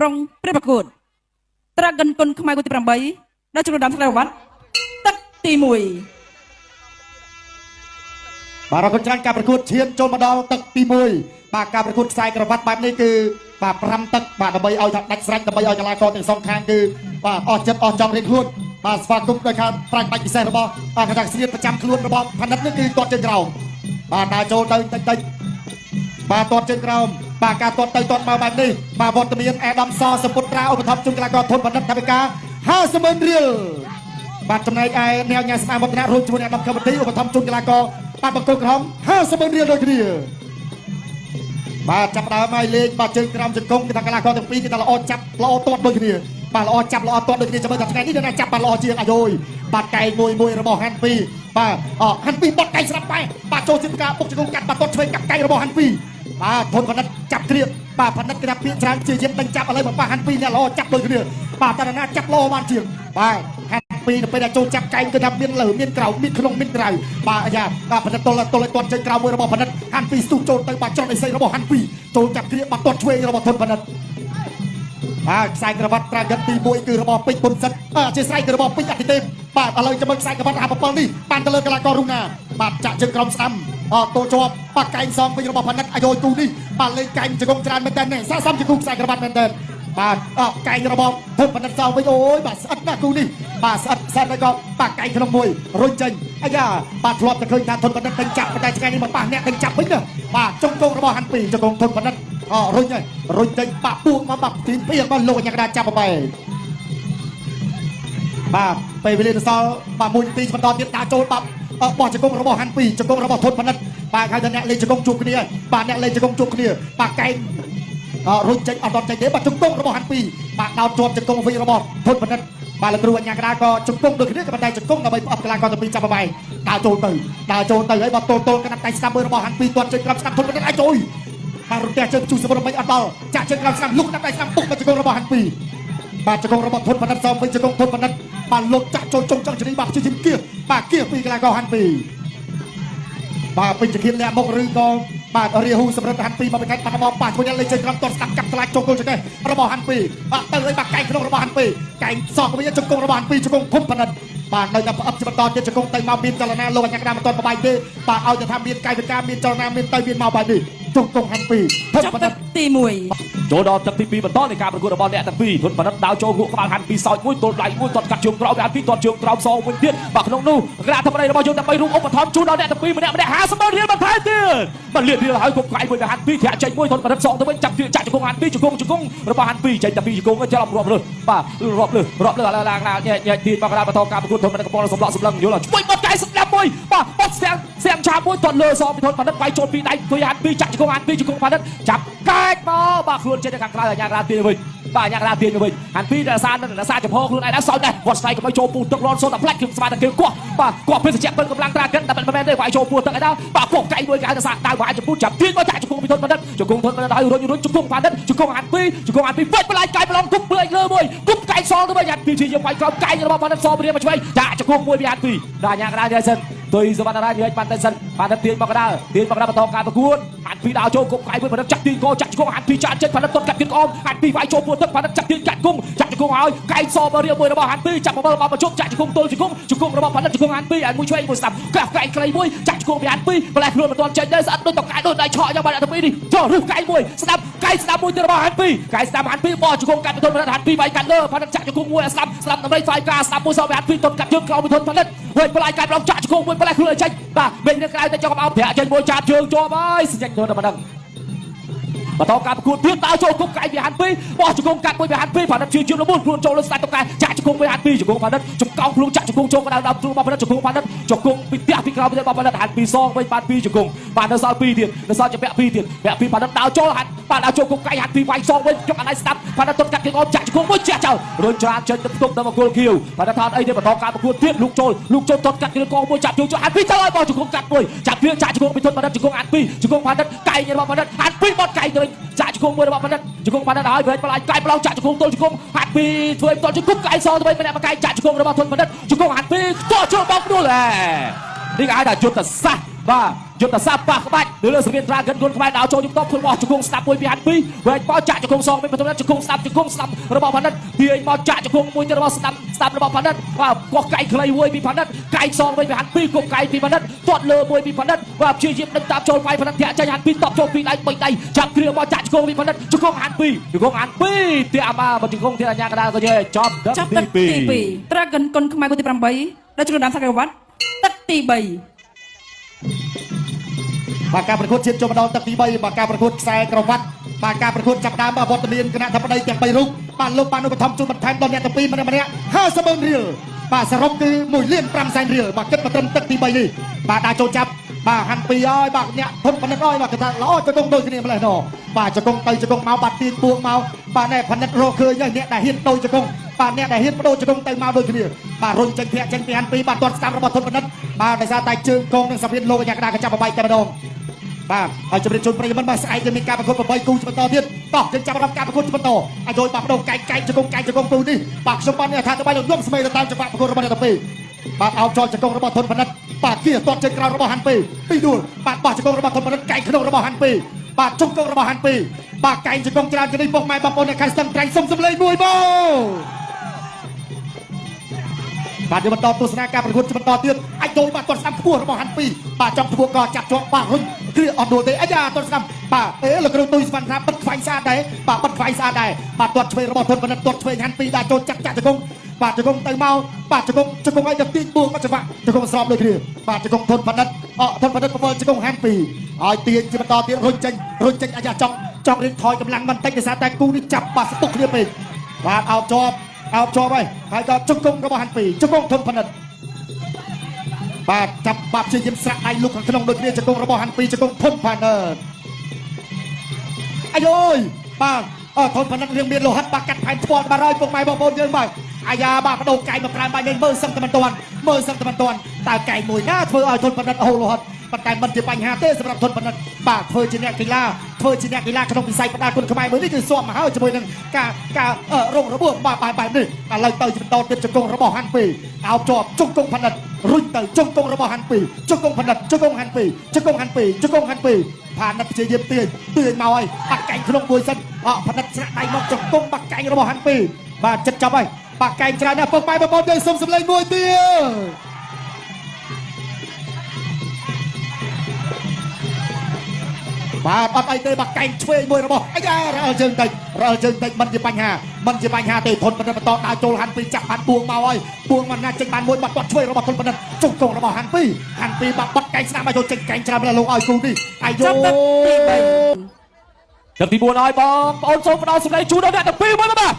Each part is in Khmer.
ប្រុងព្រះប្រកួតត្រាកិនគុណខ្មែរគូទី8ដល់ចំណុចដើមស្រាវត្តទឹកទី1បាទរកច្រើនការប្រកួតឈានចូលមកដល់ទឹកទី1បាទការប្រកួតខ្សែក្រវ៉ាត់បែបនេះគឺបាទ5ទឹកបាទដើម្បីឲ្យថាដាច់ស្រេចដើម្បីឲ្យកីឡាករទាំងសងខាងគឺបាទអស់ចិត្តអស់ចង់រៀនខ្លួនបាទស្វាគមន៍ដោយការប្រាំងបាច់ពិសេសរបស់បាទកណ្ដាលស្រៀតប្រចាំខ្លួនរបស់ផានិតនេះគឺទាត់ជើងក្រោមបាទដើរចូលទៅតិចបាទទាត់ជើងក្រោមបាទការទាត់ទៅទាត់មកបែបនេះបាទវត្តមានអេដាមសសពុត្រាឧបត្ថម្ភជូនកីឡាករធនផានិតថាវិការ50,000រៀលបាទចំណែកឯអ្នកញ៉ាំស្នាមវឌ្ឍនៈរួមជាមួយអ្នកដំកម្មវិធីឧបត្ថម្ភជូនកីឡាករបាទបង្គោលក្រហម50,000រៀលដូចគ្នាបាទចាប់ដើមឲ្យលេងបាទជើងក្រោមជង្គង់គឺថាកីឡាករទាំងពីរគឺថាល្អចាប់ល្អទាត់ដូចគ្នាបាទល្អចាប់ល្អទាត់ដូចគ្នាចាំមើលថាថ្ងៃនេះអ្នកចាប់បាទល្អជាងអាយយបាទកែងមួយរបស់ហាន់ពីបាទហាន់ពីបត់កែងស្រាប់បែបាទចូលជាការបុកជង្គង់កាត់បាទទាត់ឆ្វេងកាត់កែងរបស់ហាន់ពីបាទធនផានិតចាប់គ្រៀបបាទផានិតគេថាពាក្យច្រើនជាយាមដេញចាប់ឥឡូវមកបាទហាន់ពីអ្នកល្អចាប់ដូចគ្នាបាទតាណាចាប់ល្អបានជាងបាទហាន់ពីនៅពេលដែលចូលចាប់កែងគឺថាមានលើមានក្រៅមានក្នុងមានក្រៅបាទអាយ៉ាផានិតទល់ទាត់ចេញក្រៅមួយរបស់ផានិតហាន់ពីស្ទុះចូលទៅបាទច្រត់អេសីរបស់ហាន់ពីចូលចាប់គ្រៀបបាទទាត់ឆ្វេងរបស់ធនផានិតបាទខ្សែក្រវ៉ាត់ត្រាកិនទី1គឺរបស់ពេជ្រពុនសិតអធិស្ឋានគឺរបស់ពេជ្រអតិទេពបាទឥឡូវចាំមើលខ្សែក្រវ៉ាត់57នេះបានទៅលើកីឡាកររូណាបាទចាក់ជើងក្រោមស្ដាំតូជាប់បាទកែងសងវិញរបស់ផានិតអាយយទូនេះបាទលេងកែងជង្គង់ច្រើនមែនតើស័ក្តិសមជាគូខ្សែក្រវ៉ាត់មែនតើបាទកែងរបស់ធនផានិតសងវិញអូយបាទស្អិតណាស់គូនេះបាទស្អិតហើយក៏បាទកែងក្នុងមួយរុញចេញអាយ៉ាបាទធ្លាប់តែឃើញថាធនផានិតតែចាប់តែថ្ងៃនេះមកប៉ះអ្នកតែចាប់វិញណាបាទជង្គង់របស់ហាន់ពីជង្គង់ធនផានិតរុញហើយរុញចេញបាក់ពួងមកបាក់ទីពីរបស់លោកអញ្ញាកដាចាប់បែបាទពេលវេលាទៅសល់បាទ1នាទីបន្តទៀតដាក់ចូលបាក់បោះជង្គង់របស់ហាន់ពីជង្គង់របស់ធនផានិតបាទហៅថាអ្នកលេងជង្គង់ជួបគ្នាបាទអ្នកលេងជង្គង់ជួបគ្នាបាទកែងរុញចេញអត់ដល់ចេញទេបាទជង្គង់របស់ហាន់ពីបាទដោតជាប់ជង្គង់វិញរបស់ធនផានិតបាទលោកគ្រូអញ្ញាកដាក៏ជង្គង់ដូចគ្នាក៏ប៉ុន្តែជង្គង់ដើម្បីផ្អប់កីឡាករទាំងពីរចាប់បែដើរចូលទៅហើយបាទទល់កណ្ដាប់ដៃស្ដាំមើលរបស់ហាន់ពីទាត់ចេញក្រោមស្ដាំធនផានិតអាចជួយហើយរត់តែជើងជួសមុនមិនអត់ដល់ចាក់ជើងក្រោមស្ដាំលុកដាក់ដៃស្ដាំពុកមកជង្គង់របស់ហាន់ពីបាទជង្គង់របស់ធនផានិតសំវិញជង្គង់ធនផានិតបាទលុកចាក់ចូលចុងចង់ជនីបាទជិះគៀសបាទគៀសពីកីឡាករហាន់ពីបាទពេញជាគៀនលាក់មុខឬក៏បាទរាហូសម្រាប់ហាន់ពីមកបិទបាត់បោះប៉ះជួយលេងជើងក្រោមទាត់ស្ដាប់កាប់ឆ្លាច់ចូលគល់ចង្កេះរបស់ហាន់ពីបាទទៅឲ្យបាទកែងក្នុងរបស់ហាន់ពីកែងសក់វិញជង្គង់របស់ហាន់ពីជង្គង់ធនផានិតបាទនៅតែផ្អឹបជាបន្តទៀតជង្គង់ទៅមកមានចលនាលោកអញ្ញាកដាមិនទាន់បបាយទេបាទឲ្យតែថាមានកាយវិការមានចលនាមានទៅមានមកបែបនេះជង្គង់ហាន់ពីធនផានិតទី1ចូលដល់ទឹកទី2បន្តនៃការប្រកួតរបស់អ្នកទាំងពីរធនផានិតដើរចូលងក់ក្បាលហាន់ពីសោចមួយទល់ដៃមួយទាត់កាត់ជើងក្រោមហាន់ពីទាត់ជើងក្រោមសងវិញទៀតបាទក្នុងនោះគណៈធម្មតារបស់យើងតែ3រូបឧបត្ថម្ភជូនដល់អ្នកទាំងពីរម្នាក់50,000រៀលបន្ថែមទៀតបាទលៀបរៀលហើយគប់ក្លាយមួយទៅហាន់ពីធាក់ចេញមួយធនផានិតសងទៅវិញចាប់ចាក់ជង្គង់ហាន់ពីជង្គង់របស់ហាន់ពីចេញតែពីជង្គង់ច្រឡំរាប់លើបាទរាប់លើឡើងញែកទៀតមកកណ្ដាលបន្តការប្រកួតធនផានិតកំពុងសម្លក់សម្លឹងយល់ជួយបត់កែស្ដាប់មួយបាទបត់ស្ទាំងឆាមួយទាត់លើសងពីធនផានិតវាយចូលពីដៃធ្វើហាន់ពីចាក់ជង្គង់ហាន់ពីជង្គង់ផានិតចាប់កែកមកបាទខ្លួនចេញទៅខាងក្រៅអាញារាទាវិញបាទអាញារាទាវិញហាន់ពីរសារចំហខ្លួនឯងដែរសោចដែរគាត់ស្វែងកុំឲ្យចូលពូទឹករនសូនតែផ្លាច់គឺស្មារតីគោះបាទគាត់ភេសជ្ជៈពិនកម្លាំងត្រាកិនតែមិនមែនទេគាត់ឲ្យចូលពូទឹកឯដែរបាទគោះកែមួយគេហៅថាសាដៅវាយចំពូចាប់ទៀតមកចាក់ជង្គង់ពីធនផានិតជង្គង់ធនផានិតហើយរុញជង្គង់ផានិតជង្គង់ហាន់ពីវិចបន្លាយកែប្រឡងគប់លើលើមួយគប់កែសងទៅវិញហាន់ពីជាយើងវាយក្រោមកែរបស់ផានិតសងព្រាមមកឆ្វេងចាក់ជង្គង់មួយពីហាន់ពីដល់អាញារាទាសិនទុយសវណ្ណរាជបានតែសិនផានិតទាញមកកណ្ដាលបន្តការប្រកួតហាន់ពីដើរចូលគប់កែមួយផានិតចាក់ទីកោចាក់ជង្គង់ហាន់ពីចាក់ចេញផានិតទាត់កាត់ទៀតក្អមហាន់ពីវាយចូលពូទឹកផានិតចាក់ទៀតកាត់គង់ចាក់ជង្គង់ហើយកែសងរៀបមួយរបស់ហាន់ពីចាប់មកមកជប់ចាក់ជង្គង់ទល់ជង្គង់របស់ផានិតជង្គង់ហាន់ពីឲ្យមួយឆ្វេងមួយស្ដាប់ក្រាស់កែខ្លីមួយចាក់ជង្គង់ពីហាន់ពីម្លេះខ្លួនមិនទាន់ចេញដែរស្អិតដូចតកែដូចដៃឆក់យ៉ាងបានតែពីនេះចូលរុះកែមួយស្ដាប់មួយទៅរបស់ហាន់ពីកែស្ដាប់ហាន់ពីបោះជង្គង់កាត់ពីធនផានិតហាន់ពីវាយកាត់លើផានិតចាក់ជង្គង់មួយស្ដាប់ដើម្បីស្វ័យការស្ដាប់មួយសងពីហាន់ពីទាត់កាត់ជើងក្រោមពីធនផានិតហើយបន្លាយកាត់ប្រងចាក់ជង្គង់មួយម្លេះខ្លួនឲ្យចេញបាទវិញនៅក្រៅទៅចង់អោបប្រាក់ចេញមួយចាត់ជើងជាប់ហើយសេចក្ដីទៅប៉ុណ្ណឹងបន្តការប្រកួតទៀតតើចូលគុកកែពីហាន់ពីបោះជង្គង់កាត់មួយពីហាន់ពីផានិតជឿជឿលមុនខ្លួនចូលលើស្ដាច់តកែចាក់ជង្គង់ពីហាន់ពីជង្គង់ផានិតចង្កោងខ្លួនចាក់ជង្គង់ចូលកណ្ដាលដល់ខ្លួនរបស់ផានិតជង្គង់ផានិតជង្គង់ពីផ្ទះពីក្រោមទៅរបស់ផានិតហាន់ពីសងវិញបានពីជង្គង់បាននៅសល់2ទៀតនៅសល់ជាពាក់2ទៀតពាក់2ផានិតដើរចូលហាន់បានដើរចូលគុកកែហាន់ពីវាយសងវិញយកអាណៃស្ដាប់ផានិតទាត់កាត់គេអោបចាក់ជង្គង់មួយចាក់ចោលរុញច្រានចេញទៅផ្ទុកទៅមកគល់ខៀវផានិតថតអីទេបន្តការប្រកួតទៀតលោកចូលទាត់កាត់គេកងមួយចាប់ជើងហាន់ពីទៅឲ្យបោះជង្គង់កាត់មួយចាប់វាចាក់ជង្គង់ពីធនផានិតជង្គង់ហាន់ពីជង្គង់ផានិតកែរបស់ផានិតហាន់ពីបត់កែទៅចាក់ជង្គង់មួយរបស់ផានិតជង្គង់ផានិតហើយប្រេចបន្លាយកែប្រឡងចាក់ជង្គង់ទល់ជង្គង់ហាត់ពីធ្វើឲ្យតជង្គង់កែសងទៅវិញម្នាក់មកកែចាក់ជង្គង់របស់ធនផានិតជង្គង់ហាត់ពីតចូលបោកដួលនេះគេហៅថាយុទ្ធសាស្ត្របាទ យុទ្ធសាស្ត្រប៉ះក្បាច់លើលើសម្ភារ Dragon គុនខ្មែរដល់ចូលជំទប់ធ្វើរបស់ជង្គង់ស្ដាប់មួយពីហាត់ពីរវែកបោះចាក់ជង្គង់សងវិញបន្តជង្គង់ស្ដាប់របស់ផានិតទាញមកចាក់ជង្គង់មួយទៀតរបស់ស្ដាប់របស់ផានិតបាទកោះកៃខ្លីមួយពីផានិតកៃសងវិញពីហាត់ពីរគប់កៃពីផានិតទាត់លើមួយពីផានិតបាទព្យាយាមដឹកតាមចូលវាយផានិតធាក់ចេញហាត់ពីរតបចូលពីដៃ3ដៃចាប់គ្រាមកចាក់ជង្គង់ពីផានិតជង្គង់ហាត់ពីរជង្គង់ហាត់ពីរទាក់មកជង្គង់ធាក់អាញាកដាលក៏យេចប់ទឹកទី2 Dragon គុនខ្មែរគូទី8ដល់ជំនុំដាមសកលវត្តទឹកទី3បាទការប្រកួតជាតិចូលមកដល់ទឹកទី3បាទការប្រកួតខ្សែក្រវ៉ាត់បាទការប្រកួតចាប់ដើមវត្តមានគណៈធិបតីទាំង3រូបបាទលោកបានឧបត្ថម្ភជូនបន្ថែមដល់អ្នកទាំងពីរម្នាក់50,000រៀលបាទសរុបគឺ1,500,000រៀលបាទគិតមកត្រឹមទឹកទី3នេះបាទដាក់ចូលចាប់បាទហាន់ពីហើយបាទអ្នកធនផលិតហើយបាទគេថាល្អជង្គង់ដូចគ្នាម្លេះណោបាទជង្គង់ទៅជង្គង់មកបាទទាញពួងមកបាទអ្នកផលិតរកឃើញហើយអ្នកដែលហ៊ានដូចជង្គង់បាទអ្នកដែលហ៊ានបដូរជង្គង់ទៅមកដូចគ្នាបាទរុញចេញធាក់ចេញពីហាន់ពីបាទទាត់ស្ដាំរបស់ធនផលិតបាទដោយសារតែជើងកងនិងសម្ភារលោកអាញាកដាកចាប់បបាយតែម្ដងបាទហើយជម្រាបជូនប្រិយមិត្តបាទស្អែកយើងមានការប្រកួត8គូបន្តទៀតតោះយើងចាប់ផ្ដើមការប្រកួតបន្តឲ្យយបាទបដូរកែកជង្គង់គូនេះបាទខ្ញុំបានអត្ថាធិប្បាយលោកយំស្មីទៅតាមចង្វាក់ប្រកួតរបស់អ្នកទាំងពីរបាទអោបចោលជង្គង់របស់ធនផលិតបាទគៀទាត់ចេញក្រោយរបស់ហាន់ពីពីដួលបាទបោះជង្គង់របស់ធនផលិតកែក្នុងរបស់ហាន់ពីបាទជង្គង់របស់ហាន់ពីបាទកែជង្គង់ច្រើនជាងនេះពុកម៉ែបងប្អូនអ្នកខាងស្ទឹងត្រែងសុំសម្លេងមួយមកបាទយើងបន្តទស្សនាការប្រកួតបន្តទៀតអាចចូលបាទទាត់ស្ដាំខ្ពស់របស់ហាន់ពីបាទចំខ្ពស់ក៏ចាប់ជាប់បាទរុញគ្រាអត់ដួលទេអាយ៉ាទាត់ស្ដាំបាទលោកគ្រូទុយស្វាន់ថាបិទខ្វាយស្អាតដែរបាទបិទខ្វាយស្អាតដែរបាទទាត់ឆ្វេងរបស់ធនផលិតទាត់ឆ្វេងហាន់ពីដាក់ចូលចាក់ជង្គង់បាទជង្គង់ទៅមកបាទជង្គង់ឲ្យទៅទាញពួងមកច្បាក់ជង្គង់ស្របដូចគ្នាបាទជង្គង់ធនផលិតបវលជង្គង់ហាន់ពីឲ្យទាញជាបន្តទៀតរុញចេញអាយ៉ាចង់រៀបថយកម្លាំងបន្តិចដោយសារតែគូនេះចាប់បាទស្ទុកគ្នាពេកបាទអោបជាប់ហើយក៏ជង្គង់របស់ហាន់ពីជង្គង់ធនផលិតបាទចាប់បាទព្យាយាមស្រាក់ដៃលុកខាងក្នុងដូចគ្នាជង្គង់របស់ហាន់ពីជង្គង់ធនផលិតអាយយបាទធនផលិតរៀងមានលោហិតបាទកាត់ផែនស្ពាល់បាទហើយពុកម៉ែបងប្អូនយើងបាទអាយ៉ាបាទបដូរកែមកប្រើបាយនេះមើលសឹងតែមិនតាន់តើកែមួយណាធ្វើឲ្យធនផលិតហូរលោហិតប៉ុន្តែមិនជាបញ្ហាទេសម្រាប់ធនផលិតបាទធ្វើជាអ្នកកីឡាក្នុងវិស័យផ្ដាល់គុណខ្មែរមួយនេះគឺស្មមកហើយជាមួយនឹងការរងរបួសបែបនេះឥឡូវទៅបន្តទៀតជង្គង់របស់ហាន់ពីអោបជាប់ជង្គង់ផលិតរុញទៅជង្គង់របស់ហាន់ពីជង្គង់ផលិតជង្គង់ហាន់ពីផានិតព្យាយាមទាញមកហើយបាក់កែងក្នុងមួយសិនផានិតស្រាក់ដៃមកជង្គង់បាក់កែងរបស់ហាន់ពីបាទចិត្តចាប់ហើយបាក់កែងច្រើនណាស់ពុកម៉ែបងប្អូនយើងសុំសម្លេងមួយទៀតបាទអត់អីទេបាក់កែងឆ្វេងមួយរបស់អាយ៉ារអិលជើងតិចមិនជាបញ្ហាទេធនផលិតបន្តដើរចូលហាន់ពីចាប់បានពួងមកហើយពួងមកណាចេញបានមួយបាត់ឆ្វេងរបស់ធនផលិតជង្គង់របស់ហាន់ពីបាត់កែងស្នាមមកចូលចេញកែងច្រើនដល់លោកឲ្យគូនេះអាយយកទឹកទី4ហើយបងប្អូនសូមផ្ដល់សម្លេងជូនដល់អ្នកទាំងពីរមកបាទ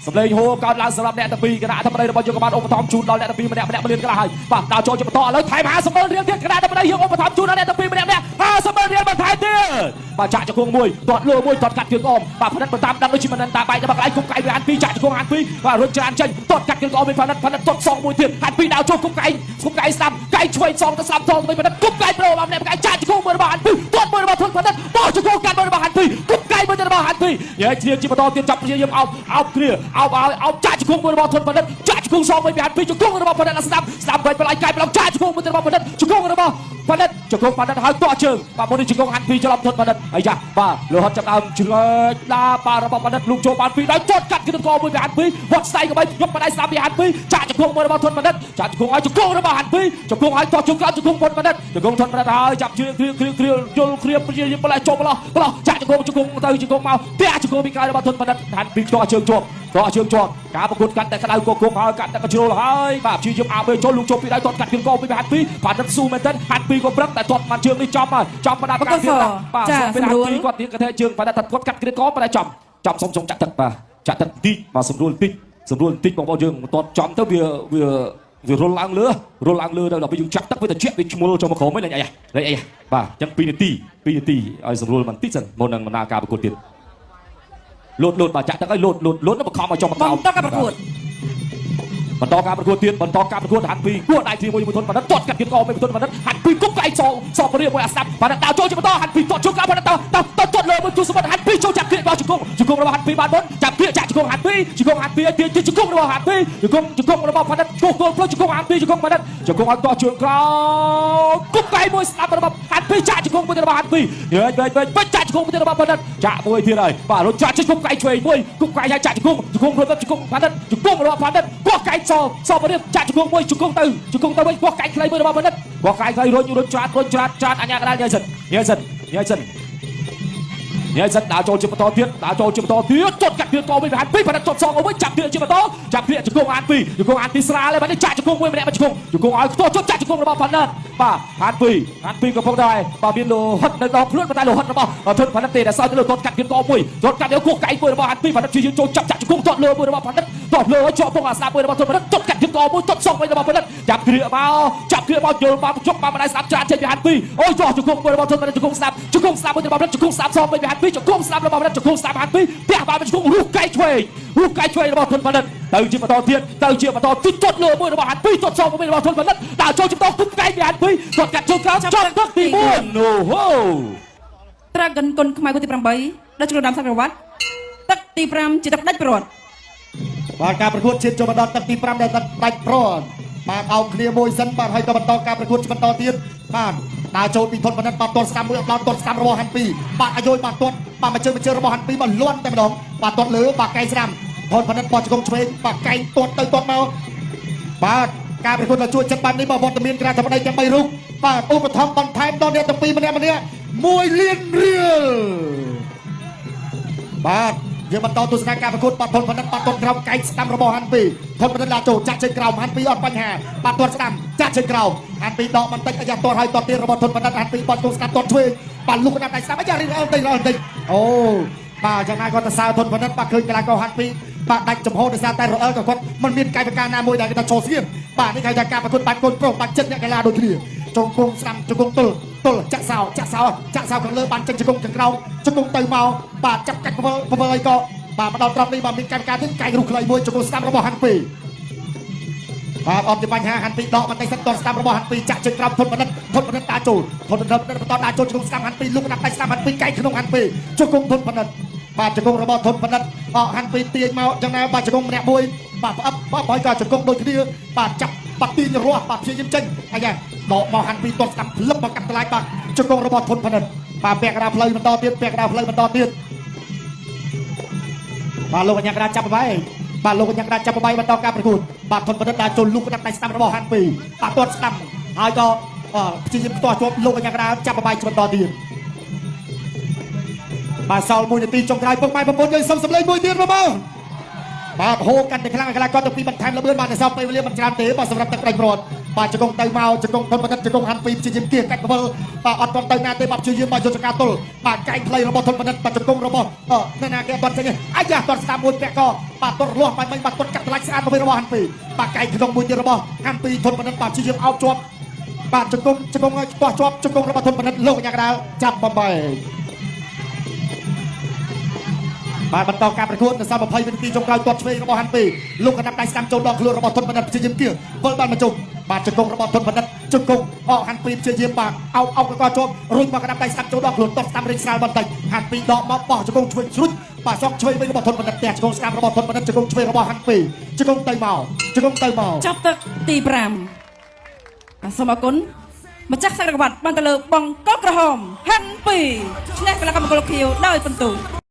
សម្លេងហូកើតឡើងសម្រាប់អ្នកទាំងពីរគណៈធិបតីរបស់យើងក៏បានឧបត្ថម្ភជូនដល់អ្នកទាំងពីរម្នាក់មានខ្លះហើយបាទដល់ចូលជាបន្តឥឡូវថែម50,000រៀលទៀតគណៈធិបតីយើងឧបត្ថម្ភជូនដល់អ្នកទាំងពីរម្នាក់50,000រៀលបន្ថែមទៀតបាទចាក់ជង្គង់មួយទាត់លើមួយទាត់កាត់ជើងអមបាទផានិតបន្តតាមដូចជាមិនតាបែកដល់កន្លែងគុំកៃវាហាន់ពីចាក់ជង្គង់ហាន់ពីបាទរុញច្រើនចេញទាត់កាត់ជើងអមវិញផានិតទាត់សងមួយទៀតហាន់ពីដល់ចូលគុំកៃស្ដាំកៃឆ្វេងសងទៅស្ដាំសងទៅវិញផានិតគុំកៃប្រូមកម្នាក់ចាក់ជង្គង់មួយរបស់ហាន់ពីទាត់មួយរបស់ធនផានិតបោះជង្គង់កាត់មួយរបស់ហាន់ពីគុំកៃមួយទៅរបស់ហាន់ពីនិយាយជ្រៀងជាបន្តទៀតចាប់ព្យាយាមអោបគ្រាអោបចាក់ជង្គង់មួយរបស់ធនផលិតចាក់ជង្គង់សងវិញពីហាន់ពីជង្គង់របស់ផលិតស្ដាប់បែកបលៃកៃប្រឡងចាក់ជង្គង់មួយរបស់ផលិតជង្គង់របស់ផលិតជង្គង់ផលិតហើយតក់ជើងបាទមុននេះជង្គង់ហាន់ពីច្រឡំធនផលិតអាយ៉ាបាទលោហិតចាប់ដើមជ្រើដាបាទរបស់ផលិតលូកចូលបានពីដល់ទាត់កាត់គឺកមួយពីហាន់ពីវត្តស្ដៃក៏បីយកបដៃស្ដាប់ពីហាន់ពីចាក់ជង្គង់មួយរបស់ធនផលិតចាក់ជង្គង់ឲ្យជង្គង់របស់ហាន់ពីជង្គង់ឲ្យតក់ជង្គង់ជង្គង់ផលិតជង្គង់ធនផលិតហើយចាប់ជើងគ្រាយល់គ្រាព្យាយាមបលៃចូលបលោះចាក់ជង្គង់ទៅជង្គង់មកទះជង្គង់ពីក្រោយរបស់ធនផលិតហាន់ពីតក់ជើងជាប់ការប្រកួតកាត់តែក្តៅកកហើយកាត់តែកជ្រុលហើយបាទព្យាយាមអាបេចូលលូកចូលពីដៃទាត់កាត់គៀងកពីហាត់ពីផានិតស៊ូមែនតើហាត់ពីក៏ប្រឹងតែទាត់បានជើងនេះចំហើយចំបណ្ដាការទៀតបាទសុំពេលហាត់ពីគាត់ទៀតកថាជើងបណ្ដាគាត់កាត់គ្រៀតកបណ្ដាចំសុំចាក់ទឹកបាទចាក់ទឹកតិចបាទសម្រួលតិចបងប្អូនយើងទាត់ចំទៅវារុលឡើងលើដល់ពេលយើងចាក់ទឹកវាត្រជាក់វាឈ្មោលចូលមកក្រោមហ្នឹងលេងអីបាទអញ្ចឹង2នាទីឲ្យសម្រួលបន្តិចសិនមុននឹងដំណើរការប្រកួតទៀតលោតបាទចាក់ទឹកឲ្យលោតបខំឲ្យចំមកក្រោមបន្តការប្រកួត បន្តការប្រកួតទៀតបន្តការប្រកួតហាត់ពីគួរដៃទីមួយធនបណ្ឌិតទាត់កាត់គៀនកមួយធនបណ្ឌិតហាត់ពីគុកកៃសពរៀបមួយអាសាប់បណ្ឌិតដើរចូលជាបន្តហាត់ពីទាត់ជុកបណ្ឌិតទាត់លើមួយទូសបណ្ឌិតហាត់ពីចូលចាប់គ្រាករបស់ជង្គង់របស់ហាត់ពីបានបុនចាប់គ្រាកចាក់ជង្គង់ហាត់ពីជង្គង់ហាត់ពីទាជង្គង់របស់ហាត់ពីជង្គង់របស់បណ្ឌិតគោះគោលផ្លូវជង្គង់ហាត់ពីជង្គង់បណ្ឌិតជង្គង់ឲ្យទាត់ជើងក្រោយគុកកៃមួយស្ដាប់របស់ហាត់ពីចាក់ជង្គង់មួយរបស់ហាត់ពីវិញចាក់ជង្គង់មួយរបស់បណ្ឌិតចាក់មួយទៀតហើយបាទរត់ចាក់ជង្គង់កៃឆ្វេងមួយគុកកៃឲ្យចាក់ជង្គង់រត់ទៅជង្គង់បណ្ឌិតជង្គង់របស់បណ្ឌិតគោះកៃសពរៀបចាក់ជង្គង់មួយជង្គង់ទៅវិញគោះកៃខ្លីមួយរបស់បណ្ឌិតគោះកៃខ្លីរុញច្រាតអញ្ញាកដាលញ៉ៃសិនដើរចូលជាបន្តទៀតទាត់កាត់ទៀតកមួយហាត់ពីបណ្ឌិតទាត់សងវិញចាប់ទៀតជាបន្តចាប់ទៀតជង្គង់ហាត់ពីស្រាលហើយបាទចាក់ជង្គង់មួយម្នាក់ជង្គង់ឲ្យខ្ទាស់ចាក់ជង្គង់របស់បណ្ឌិតបាទហាត់ពីកំពុងតែបាទមានលោហិតនៅដល់ខ្លួនតែលោហិតរបស់ធនបណ្ឌិតទេដែលសោយទៅលើទាត់កាត់ទៀតកមួយទាត់កាត់យកគោះកៃមួយរបស់ហាត់ពីបណ្ឌិតជួយចូលចាប់ជង្គង់ទាត់លើមួយរបស់បណ្ឌិតទាត់លើឲ្យជាប់ពងអាសាមួយរបស់ធនបណ្ឌិតទាត់កាត់ទៀតកមួយទាត់សងវិញរបស់បណ្ឌិតចាប់គ្រាកមកយល់មកជប់មកបណ្ដៃស្ដាប់ច្រាតចេញពីហាត់ពីអូយចោះជង្គង់មួយរបស់ធនបណ្ឌិតជង្គង់ស្ដាប់មួយរបស់បណ្ឌិតជង្គង់ស្ដាប់សងវិញពីហាត់ពីជង្គង់ស្ដាប់របស់បណ្ឌិតជង្គង់ស្ដាប់ហាត់ពីផ្ទះបានជង្គង់រុះកៃឆ្វេងរបស់ធនបណ្ឌិតទៅជាបន្តទៀតទាត់លើមួយរបស់ហាត់ពីទាត់សងវិញរបស់ធនបណ្ឌិតដើរចូលជាបន្តគុំកៃពីហាត់ពីទាត់កាត់ជើងក្រោយចត់ទឹកទី1អូហូ Dragon គុណខ្មែរគូទី8ដល់ជ្រុលដាំសាក្រវត្តទឹកទី5ជាទឹកដាច់ព្រាត់ បាទការប្រកួតជាតិចូលមកដល់ទឹកទី5ដែលដាច់ព្រាត់បាទអោបគ្នាមួយសិនបាទហើយក៏បន្តការប្រកួតបន្តទៀតបាទដើរចូលពីធនបណ្ឌិតបាទទាត់ស្ដាំមួយអត់ទាត់ស្ដាំរបស់ហាន់ពីបាទអាយុបាទទាត់បាទមកជើងរបស់ហាន់ពីបាទលាន់តែម្ដងបាទទាត់លើបាទកៃស្ដាំធនបណ្ឌិតបោះជង្គង់ឆ្វេងបាទកៃទាត់ទៅទាត់មកបាទការប្រកួតដល់ជួយចិត្តបែបនេះបាទវត្តមានក្រាធម្មដីទាំង3រូបបាទឧបត្ថម្ភបន្ថែមដល់អ្នកទាំងពីរម្នាក់1លានរៀលបាទយើងបន្តទស្សនាការប្រកួតបាត់ធនបណ្ឌិតបាត់ទាត់ក្រោមកៃស្ដាំរបស់ហាន់ពីធនបណ្ឌិតឡាចូលចាក់ជើងក្រោមហាន់ពីអត់បញ្ហាបាត់ទាត់ស្ដាំចាក់ជើងក្រោមហាន់ពីដកបន្តិចអាយ៉ាទាត់ឲ្យទាត់ទៀតរបស់ធនបណ្ឌិតហាន់ពីបាត់ទង់ស្ដាំទាត់ឆ្វេងបាត់លុកក្តាប់ដៃស្ដាំអាយ៉ារីកអើបន្តិចអូបាទយ៉ាងណាគាត់ទៅសើធនបណ្ឌិតបាទឃើញកីឡាករហាន់ពីបាទដាច់ចំហដោយសារតែរអិលក៏គាត់មិនមានកាយវិការណាមួយដែលគេថាចូលស្ងៀមបាទនេះគេថាការប្រកួតបាត់កូនប្រុសបាត់ចិត្តអ្នកកីឡាដូចគ្នាជង្គង់ស្ដាំជង្គង់ទល់ចាក់សោខាងលើបានចេញជង្គង់ខាងក្រោមជង្គង់ទៅមកបាទចាប់កាច់ពវល់អីក៏បាទមកដល់ត្រង់នេះបាទមានការទៀតកាយរុះខ្លីមួយជង្គង់ស្ដាំរបស់ហាន់ពីបាទអត់មានបញ្ហាហាន់ពីដកបន្តិចសិនទាត់ស្ដាំរបស់ហាន់ពីចាក់ជើងក្រោមធនបណ្ឌិតតាចូលបន្តតាចូលជង្គង់ស្ដាំហាន់ពីលុកដាក់ដៃស្ដាំហាន់ពីកាយក្នុងហាន់ពីជង្គង់ធនបណ្ឌិតបាទជង្គង់របស់ធនបណ្ឌិតហាន់ពីទាញមកចឹងណាបាទជង្គង់ម្នាក់មួយបាទផ្អឹបហើយក៏ជង្គង់ដូចគ្នាបាទចាប់បាត់ទាញរស់បាទព្យាយាមចេញអាយ៉ាដកមកហាន់ពីទាត់ស្ដាំផ្លឹបមកកាត់ថ្លៃបាទជង្គង់របស់ធនបណ្ឌិតបាទពាក់កណ្ដាលផ្លូវបន្តទៀតបាទលោកកញ្ញាក្រាចាប់បបាយបន្តការប្រកួតបាទធនបណ្ឌិតដាក់ចូលលុកដាក់ដៃស្ដាំរបស់ហាន់ពីបាទទាត់ស្ដាំហើយក៏ព្យាយាមផ្ទាស់ជាប់លោកកញ្ញាក្រាចាប់បបាយបន្តទៀតបាទសល់1នាទីចុងក្រោយពុកម៉ែប្រពន្ធយើងសុំសម្លេងមួយទៀតបងបាទហូរកាន់តែខ្លាំងកីឡាករទាំងពីរបន្ថែមលឿនបាទតែសល់ពេលវេលាមិនច្រើនទេបាទសម្រាប់ទឹកដៃព្រាត់បាទជង្គង់ទៅមកជង្គង់ធនបណ្ឌិតជង្គង់ហាន់ពីព្យាយាមគៀសកាច់កវលបាទអត់ទាន់ទៅណាទេបាទព្យាយាមមកយកចង្ការទល់បាទកែងខ្លីរបស់ធនបណ្ឌិតបាទជង្គង់របស់ណាគេអត់ទាន់ចេញអាយ៉ាទាត់ស្ដាំមួយពាក់កបាទទាត់លាស់បាញ់បាទទាត់កាត់ថ្លៃស្អាតរបស់ហាន់ពីបាទកែងក្នុងមួយទៀតរបស់ហាន់ពីធនបណ្ឌិតបាទព្យាយាមអោបជាប់បាទជង្គង់ឲ្យខ្ទាស់ជាប់ជង្គង់របស់ធនបណ្ឌិតលោកកញ្ញាកដាលចាប់បំបីបាទបន្តការប្រកួតនៅសល់20វិនាទីចុងក្រោយទាត់ឆ្វេងរបស់ហាន់ពីលោកកណ្ដាប់ដៃស្ដាំចូលដល់ខ្លួនរបស់ធនបណ្ឌិតព្យាយាមគៀវិលបានមកជុំបាទជង្គង់របស់ធនបណ្ឌិតជង្គង់ហាន់ពីព្យាយាមបាទអោបក៏ជាប់រុញមកកណ្ដាប់ដៃស្ដាំចូលដល់ខ្លួនទាត់ស្ដាំរៀងស្រាលបន្តិចហាន់ពីដកមកបោះជង្គង់ឆ្វេងជ្រុចបាទសងឆ្វេងវិញរបស់ធនបណ្ឌិតផ្ទះជង្គង់ស្ដាំរបស់ធនបណ្ឌិតជង្គង់ឆ្វេងរបស់ហាន់ពីជង្គង់ទៅមកចាប់ទឹកទី5សូមអរគុណម្ចាស់សាក្រវត្តបានទៅលើបង្គកក្រហមហាន់ពីឈ្នះកីឡាករមង្គលខៀវដោយពិន្ទុ